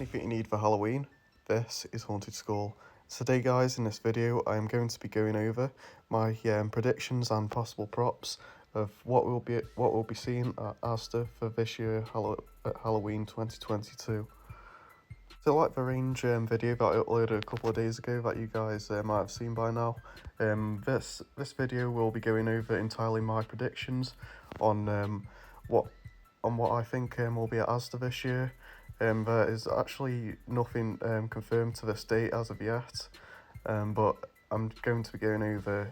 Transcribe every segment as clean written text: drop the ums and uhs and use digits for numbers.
anything you need for Halloween, this is Haunted School. Today guys, in this video I am going to be going over my predictions and possible props of what we'll be seeing at Asda for this year at Halloween 2022. So like the range video that I uploaded a couple of days ago that you guys might have seen by now, this video will be going over entirely my predictions on what I think will be at Asda this year. There is actually nothing confirmed to this date as of yet, but I'm going to be going over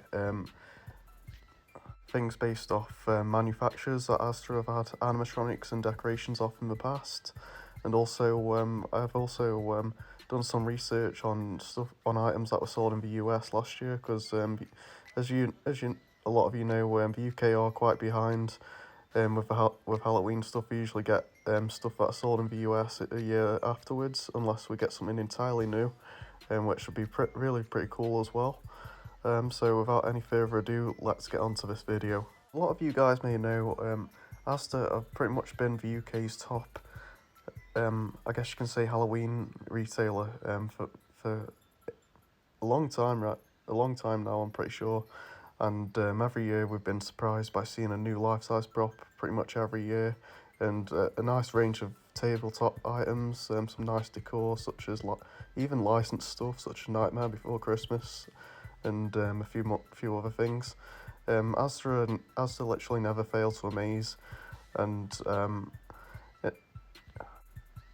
things based off manufacturers that Asda have had animatronics and decorations off in the past, and also I've also done some research on items that were sold in the US last year, because as you a lot of you know, the UK are quite behind. With Halloween stuff, we usually get stuff that's sold in the US a year afterwards, unless we get something entirely new, which would be really pretty cool as well. So without any further ado, let's get on to this video. A lot of you guys may know Asda have pretty much been the UK's top, I guess you can say, Halloween retailer for a long time, right? A long time now, I'm pretty sure. And every year we've been surprised by seeing a new life-size prop pretty much every year, and a nice range of tabletop items, some nice decor such as even licensed stuff such as Nightmare Before Christmas, and a few other things. Asda literally never fail to amaze, and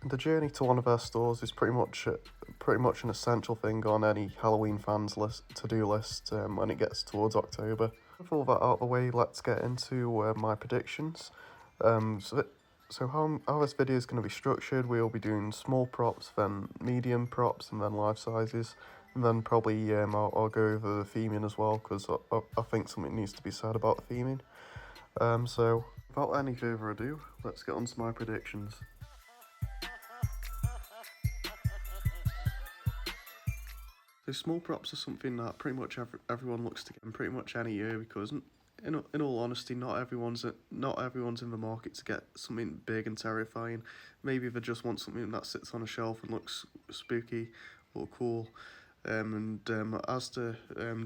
the journey to one of our stores is pretty much an essential thing on any Halloween fans' to-do list when it gets towards October. With all that out of the way, let's get into my predictions. So how this video is going to be structured: we'll be doing small props, then medium props, and then life sizes, and then probably I'll go over the theming as well, because I think something needs to be said about the theming. So without any further ado, let's get on to my predictions. So small props are something that pretty much everyone looks to get in pretty much any year, because in all honesty, not everyone's in the market to get something big and terrifying. Maybe they just want something that sits on a shelf and looks spooky or cool. Asda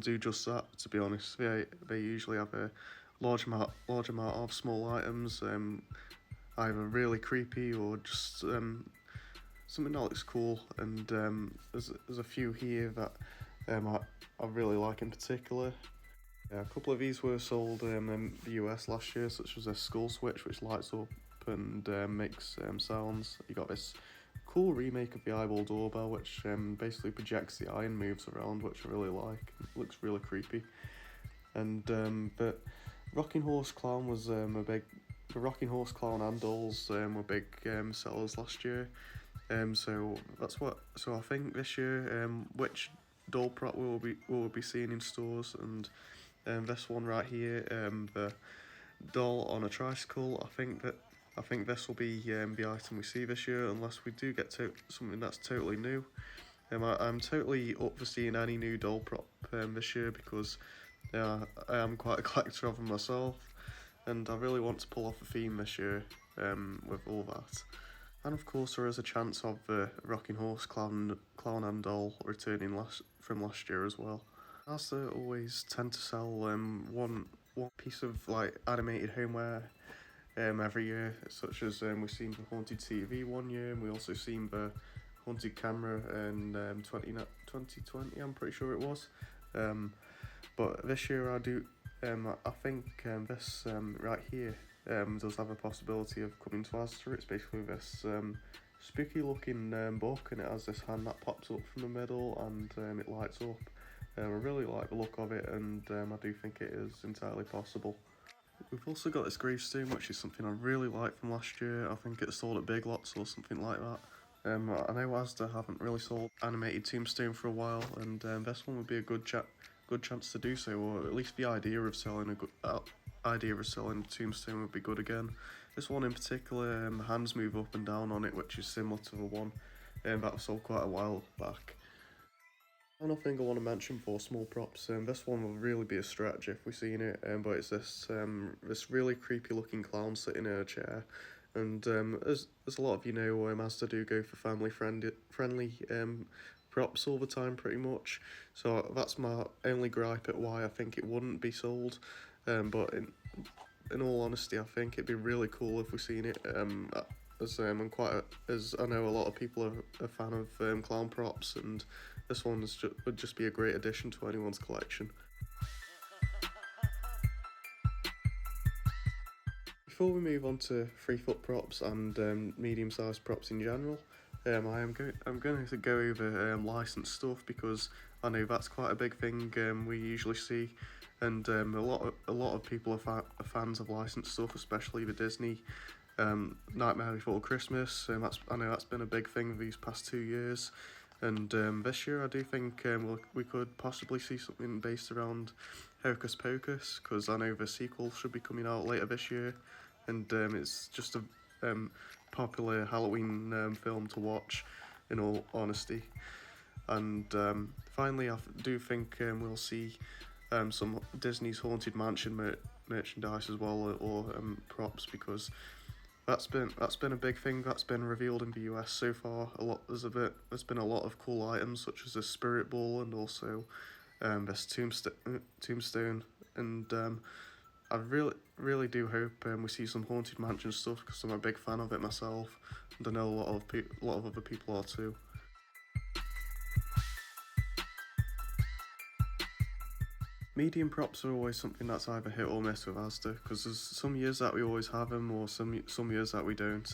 do just that. To be honest, they usually have a large amount of small items, either really creepy or just something that looks cool, and there's a few here that I really like in particular. A couple of these were sold in the US last year, such as a skull switch which lights up and makes sounds. You got this cool remake of the eyeball doorbell, which basically projects the eye and moves around, which I really like. It looks really creepy. And the Rocking Horse Clown was the Rocking Horse Clown and dolls were big sellers last year. So I think this year, which doll prop we'll be seeing in stores, and this one right here, the doll on a tricycle. I think this will be the item we see this year, unless we do get something that's totally new. I'm totally up for seeing any new doll prop this year, because I am quite a collector of them myself, and I really want to pull off a theme this year with all that. And of course, there is a chance of the Rocking Horse Clown and doll returning from last year as well. Asda always tend to sell one piece of animated homeware every year, such as we've seen the Haunted TV one year, and we also seen the Haunted Camera in 2020, I'm pretty sure it was. But this year I think this right here does have a possibility of coming to Asda. It's basically this spooky looking book, and it has this hand that pops up from the middle, and it lights up. I really like the look of it, and I do think it is entirely possible. We've also got this gravestone, which is something I really like from last year. I think it's sold at Big Lots or something like that. I know Asda haven't really sold animated tombstone for a while, and this one would be a good chance to do so, or at least the idea of selling a tombstone would be good again. This one in particular, hands move up and down on it, which is similar to the one that was sold quite a while back. Final thing I want to mention for small props, this one will really be a stretch if we've seen it, but it's this really creepy looking clown sitting in a chair, And as a lot of you know, Asda do go for friendly props all the time, pretty much. So that's my only gripe at why I think it wouldn't be sold. But in all honesty, I think it'd be really cool if we seen it. As I'm quite as I know a lot of people are a fan of clown props, and this one would just be a great addition to anyone's collection. Before we move on to 3 foot props and medium-sized props in general, I'm going to go over licensed stuff because I know that's quite a big thing we usually see, and a lot of people are fans of licensed stuff, especially the Disney Nightmare Before Christmas. I know that's been a big thing these past 2 years, and this year I do think we could possibly see something based around Hocus Pocus, because I know the sequel should be coming out later this year, and it's just a popular Halloween film to watch, in all honesty. And finally, I do think we'll see some Disney's Haunted Mansion merchandise as well, or props, because that's been a big thing that's been revealed in the US so far. There's been a lot of cool items such as a spirit ball and also this tombstone, and I really do hope we see some Haunted Mansion stuff, because I'm a big fan of it myself, and I know a lot of other people are too. Medium props are always something that's either hit or miss with Asda, because there's some years that we always have them, or some years that we don't.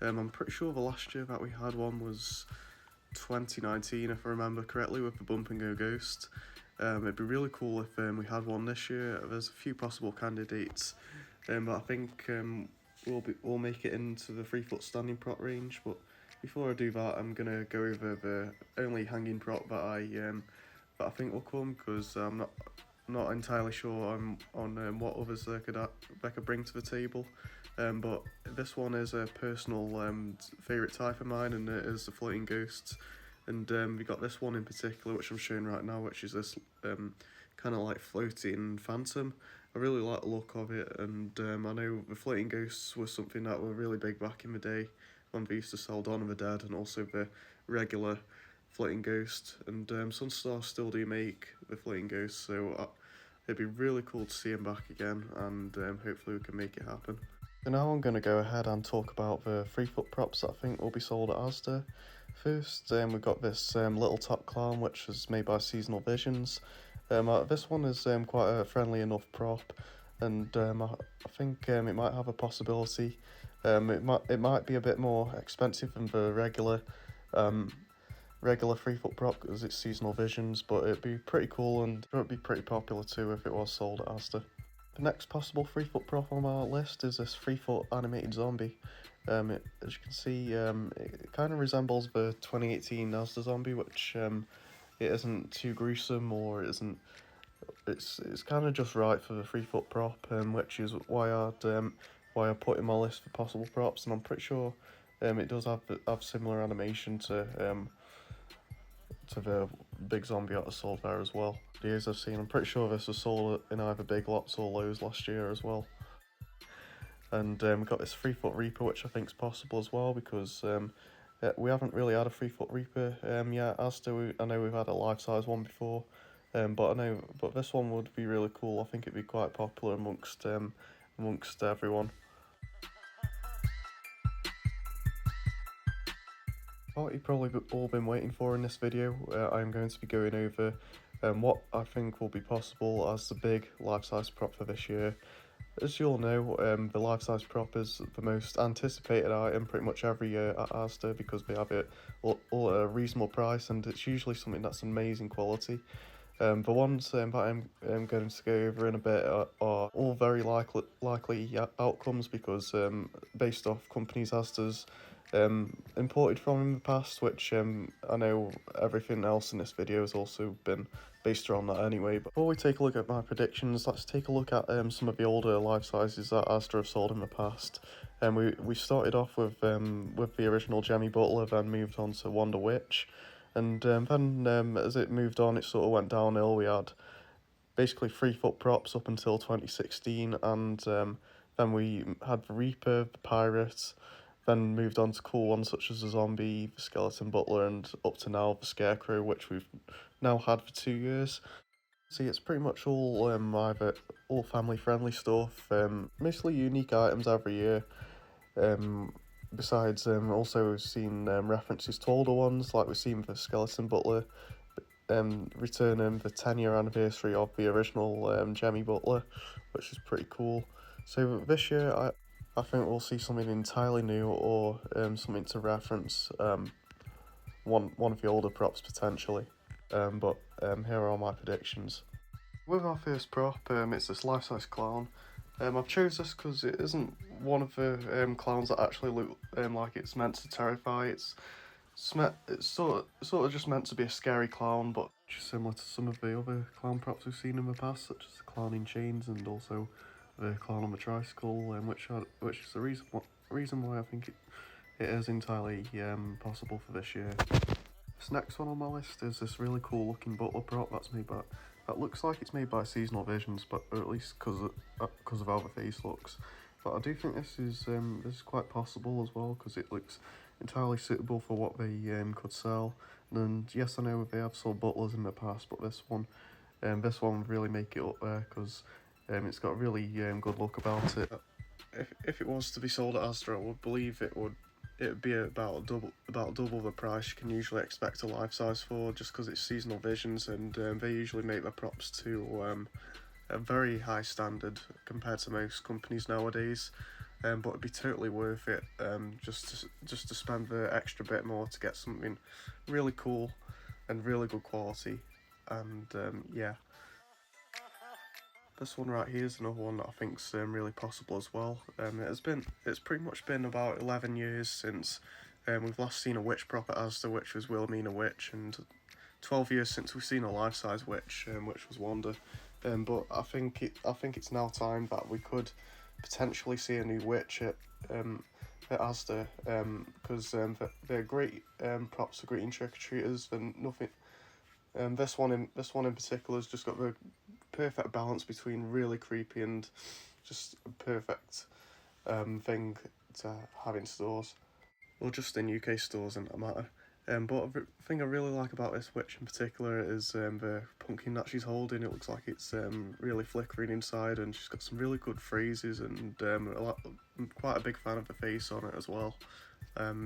I'm pretty sure the last year that we had one was 2019, if I remember correctly, with the Bump and Go Ghost. It'd be really cool if we had one this year. There's a few possible candidates, but I think we'll make it into the 3 foot standing prop range. But before I do that, I'm gonna go over the only hanging prop that I think will come, because I'm not entirely sure on what others they could bring to the table. But this one is a personal favourite type of mine, and it is the floating ghosts. And we got this one in particular, which I'm showing right now, which is this kind of like floating phantom. I really like the look of it, and I know the floating ghosts was something that were really big back in the day when they used to sell Dawn of the Dead, and also the regular floating ghost. And Sunstar still do make the floating ghosts, so it'd be really cool to see him back again, and hopefully we can make it happen. So now I'm going to go ahead and talk about the 3 foot props that I think will be sold at Asda. First, we've got this little top clown, which is made by Seasonal Visions. This one is quite a friendly enough prop, and I think it might have a possibility. It might be a bit more expensive than the regular 3 foot prop, because it's Seasonal Visions, but it'd be pretty cool, and it would be pretty popular too if it was sold at Asda. The next possible 3 foot prop on our list is this 3 foot animated zombie. As you can see, it kind of resembles the 2018 Asda zombie, which it isn't too gruesome, or it isn't. It's kind of just right for the 3 foot prop, which is why I put in my list for possible props, and I'm pretty sure it does have similar animation to the big zombie that was sold there as well. The years I've seen, I'm pretty sure this was sold in either Big Lots or Lowe's last year as well. And we've got this 3 foot Reaper, which I think is possible as well, because we haven't really had a 3 foot Reaper yet. I know we've had a life-size one before, but this one would be really cool. I think it'd be quite popular amongst everyone. What you've probably all been waiting for in this video, I'm going to be going over what I think will be possible as the big life-size prop for this year. As you all know, the life-size prop is the most anticipated item pretty much every year at Asda, because they have it all at a reasonable price, and it's usually something that's amazing quality. The ones that I'm going to go over in a bit are all very likely outcomes, because based off companies Asda's imported from in the past, which I know everything else in this video has also been based around that anyway. But before we take a look at my predictions, let's take a look at some of the older life sizes that Asda have sold in the past. We started off with the original Jemmy Butler, then moved on to Wonder Witch, and then as it moved on, it sort of went downhill. We had basically 3 foot props up until 2016, and Then we had the Reaper, the Pirate, then moved on to cool ones such as the Zombie, the Skeleton Butler, and up to now the Scarecrow, which we've now had for 2 years. See, it's pretty much all either all family friendly stuff, mostly unique items every year. Um, Besides, also we've seen references to older ones, like we've seen the Skeleton Butler returning the 10-year anniversary of the original Jemmy Butler, which is pretty cool. So this year, I think we'll see something entirely new or something to reference one of the older props potentially. But here are my predictions. With our first prop, it's this life-size clown. I've chose this because it isn't one of the clowns that actually look like it's meant to terrify. It's sort of just meant to be a scary clown, but just similar to some of the other clown props we've seen in the past, such as the clown in chains and also the clown on the tricycle, which is the reason why I think it is entirely possible for this year. This next one on my list is this really cool looking butler prop that looks like it's made by Seasonal Visions, but or at least because of how the face looks. But I do think this is quite possible as well because it looks entirely suitable for what they could sell. And yes, I know they have sold butlers in the past, but this one would really make it up there because it's got a really good look about it. If it was to be sold at Asda, I would believe it'd be about double the price you can usually expect a life size for, just because it's Seasonal Visions and they usually make their props to a very high standard compared to most companies nowadays. But it'd be totally worth it just to spend the extra bit more to get something really cool and really good quality. And yeah. This one right here is another one that I think's really possible as well. It's pretty much been about 11 years since we've last seen a witch prop at Asda, which was Wilhelmina Witch, and 12 years since we've seen a life-size witch, which was Wanda. But I think it's now time that we could potentially see a new witch at Asda, because they're great props for greeting trick-or-treaters, and nothing. This one in particular has just got the perfect balance between really creepy and just a perfect thing to have in stores, or just in UK stores, in that matter. But the thing I really like about this witch in particular is the pumpkin that she's holding. It looks like it's really flickering inside, and she's got some really good phrases, and I'm quite a big fan of the face on it as well.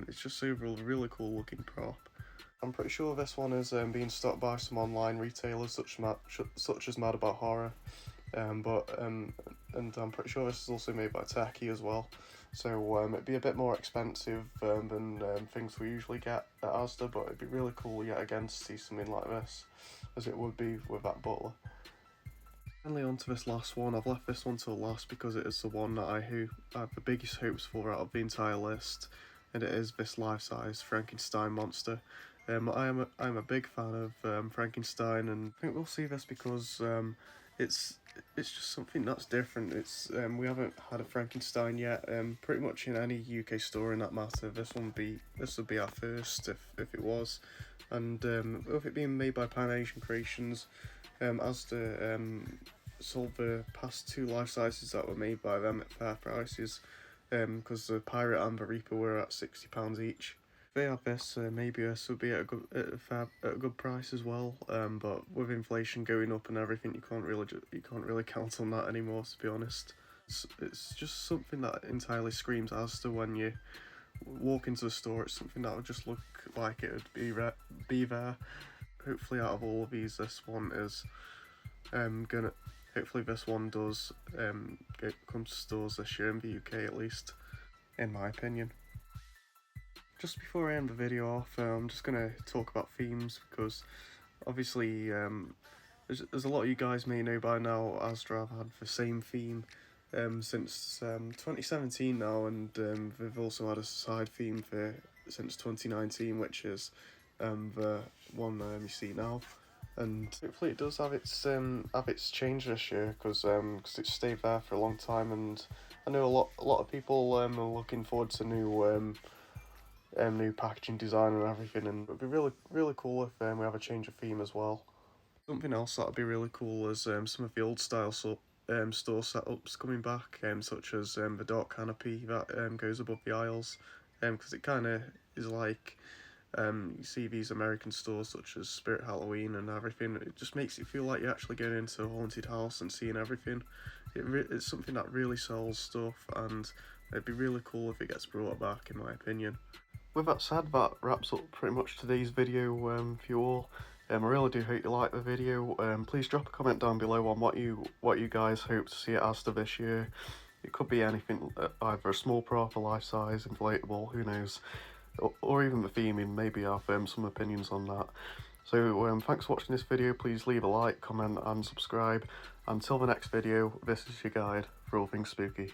It's just a really cool looking prop. I'm pretty sure this one is being stocked by some online retailers such as Mad About Horror, and I'm pretty sure this is also made by Techie as well. So it'd be a bit more expensive than things we usually get at Asda, but it'd be really cool yet again to see something like this, as it would be with that butler. Finally, on to this last one. I've left this one till last because it is the one that I have the biggest hopes for out of the entire list, and it is this life-size Frankenstein monster. I'm a big fan of Frankenstein, and I think we'll see this because it's just something that's different. We haven't had a Frankenstein yet. Pretty much in any UK store in that matter. This would be our first if it was, and with it being made by Pan Asian Creations, Asda sold the past two life sizes that were made by them at fair prices, because the Pirate and the Reaper were at £60 each. If they have this, maybe this would be at a good price as well. But with inflation going up and everything, you can't really count on that anymore. To be honest, it's just something that entirely screams Asda when you walk into the store. It's something that would just look like it would be there. Hopefully, out of all of these, this one is gonna. Hopefully, this one does come to stores this year in the UK at least, in my opinion. Just before I end the video off, I'm just going to talk about themes because obviously there's a lot of you guys may know by now Asda have had the same theme since 2017 now, and they've also had a side theme since 2019, which is the one you see now. And hopefully it does have its change this year because it's stayed there for a long time, and I know a lot of people are looking forward to new packaging design and everything, and it'd be really cool if we have a change of theme as well. Something else that'd be really cool is some of the old style store setups coming back, such as the dark canopy that goes above the aisles, because it kind of is like you see these American stores such as Spirit Halloween and everything. It just makes you feel like you're actually going into a haunted house and seeing everything. It's something that really sells stuff, and it'd be really cool if it gets brought back, in my opinion. With that said, that wraps up pretty much today's video for you all. I really do hope you like the video. Please drop a comment down below on what you guys hope to see at Asda this year. It could be anything, either a small prop, a life size, inflatable, who knows, or even the theming. Maybe I have some opinions on that. So thanks for watching this video. Please leave a like, comment and subscribe. Until the next video, this is your guide for all things spooky.